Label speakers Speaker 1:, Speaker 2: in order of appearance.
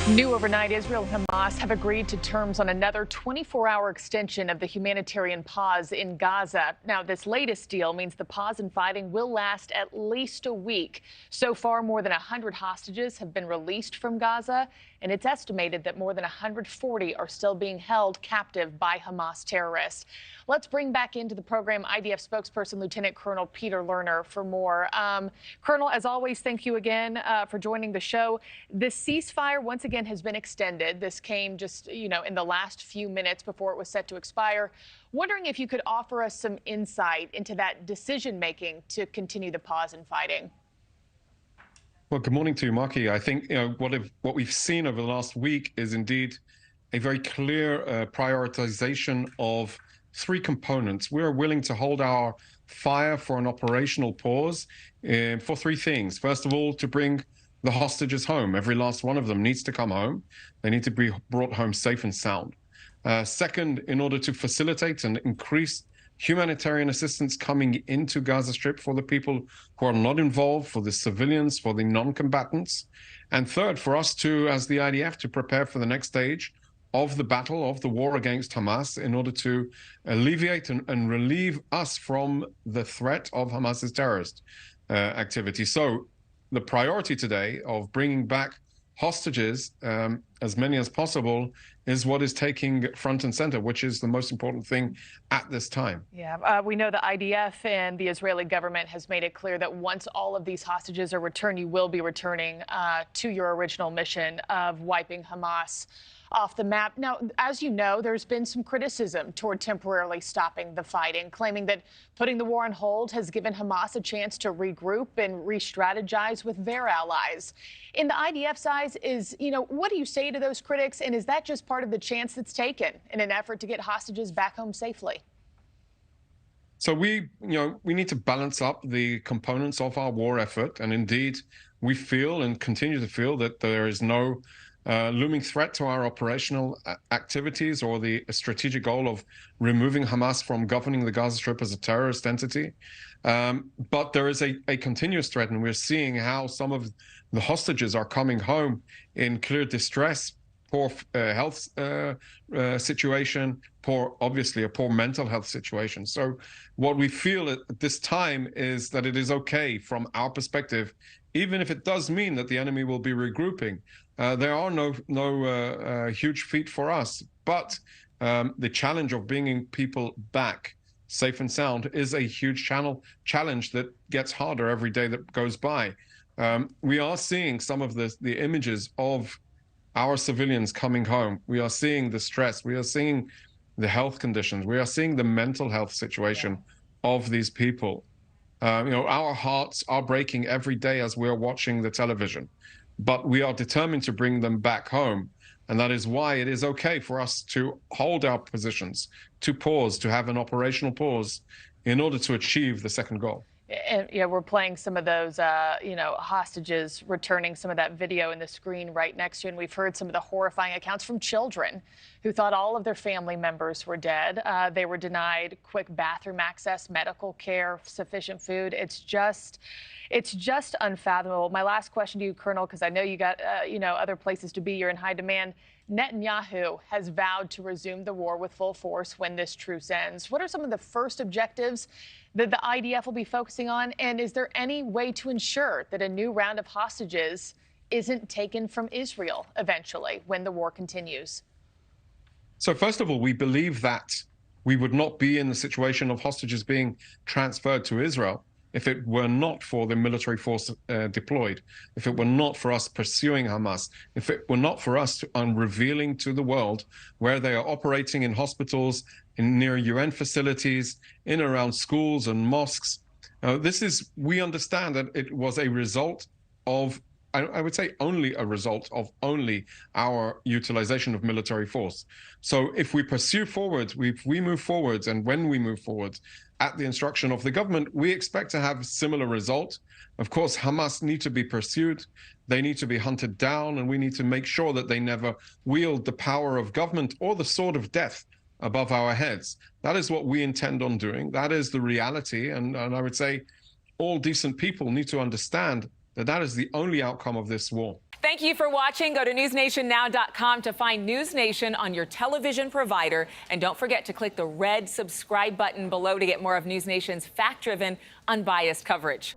Speaker 1: New overnight, Israel and Hamas have agreed to terms on another 24-hour extension of the humanitarian pause in Gaza. Now, this latest deal means the pause in fighting will last at least a week. So far, more than 100 hostages have been released from Gaza, and it's estimated that more than 140 are still being held captive by Hamas terrorists. Let's bring back into the program IDF spokesperson Lieutenant Colonel Peter Lerner for more. Colonel, as always, thank you again for joining the show. The ceasefire once again has been extended. This came just, in the last few minutes before it was set to expire. Wondering if you could offer us some insight into that decision making to continue the pause in fighting.
Speaker 2: Well, good morning to you, Marky. I think what we've seen over the last week is indeed a very clear prioritization of three components. We're willing to hold our fire for an operational pause for three things. First of all, to bring the hostages home. Every last one of them needs to come home. They need to be brought home safe and sound. Second, in order to facilitate and increase humanitarian assistance coming into Gaza Strip for the people who are not involved, for the civilians, for the non-combatants. And third, for us to, as the IDF, to prepare for the next stage of the battle, of the war against Hamas, in order to alleviate and relieve us from the threat of Hamas's terrorist activity. So the priority today of bringing back hostages, as many as possible, is what is taking front and center, which is the most important thing at this time.
Speaker 1: Yeah, we know the IDF and the Israeli government has made it clear that once all of these hostages are returned, you will be returning to your original mission of wiping Hamas off the map. Now, as you know, there's been some criticism toward temporarily stopping the fighting, claiming that putting the war on hold has given Hamas a chance to regroup and re-strategize with their allies. In the IDF's eyes, what do you say to those critics? And is that just part of the chance that's taken in an effort to get hostages back home safely?
Speaker 2: So we need to balance up the components of our war effort. And indeed, we feel and continue to feel that there is no looming threat to our operational activities or the strategic goal of removing Hamas from governing the Gaza Strip as a terrorist entity. But there is a continuous threat, and we're seeing how some of the hostages are coming home in clear distress, poor health situation, obviously a poor mental health situation. So what we feel at this time is that it is okay from our perspective, even if it does mean that the enemy will be regrouping. There are no huge feat for us, but the challenge of bringing people back safe and sound is a huge challenge that gets harder every day that goes by. We are seeing some of the images of our civilians coming home. We are seeing the stress. We are seeing the health conditions. We are seeing the mental health situation of these people. Our hearts are breaking every day as we're watching the television, but we are determined to bring them back home. And that is why it is okay for us to hold our positions, to pause, to have an operational pause in order to achieve the second goal.
Speaker 1: And, we're playing some of those, hostages returning, some of that video in the screen right next to you. And we've heard some of the horrifying accounts from children who thought all of their family members were dead. They were denied quick bathroom access, medical care, sufficient food. It's just unfathomable. My last question to you, Colonel, because I know you got, other places to be. You're in high demand. Netanyahu has vowed to resume the war with full force when this truce ends. What are some of the first objectives that the IDF will be focusing on? And is there any way to ensure that a new round of hostages isn't taken from Israel eventually when the war continues?
Speaker 2: So first of all, we believe that we would not be in the situation of hostages being transferred to Israel if it were not for the military force deployed, if it were not for us pursuing Hamas, if it were not for us revealing to the world where they are operating in hospitals, near UN facilities, in around schools and mosques. We understand that it was a result of, I would say only a result of our utilization of military force. So if we pursue forward, if we move forward, and when we move forward at the instruction of the government, we expect to have a similar result. Of course, Hamas need to be pursued. They need to be hunted down, and we need to make sure that they never wield the power of government or the sword of death above our heads. That is what we intend on doing. That is the reality. And I would say all decent people need to understand that that is the only outcome of this war.
Speaker 3: Thank you for watching. Go to newsnationnow.com to find News Nation on your television provider. And don't forget to click the red subscribe button below to get more of News Nation's fact-driven, unbiased coverage.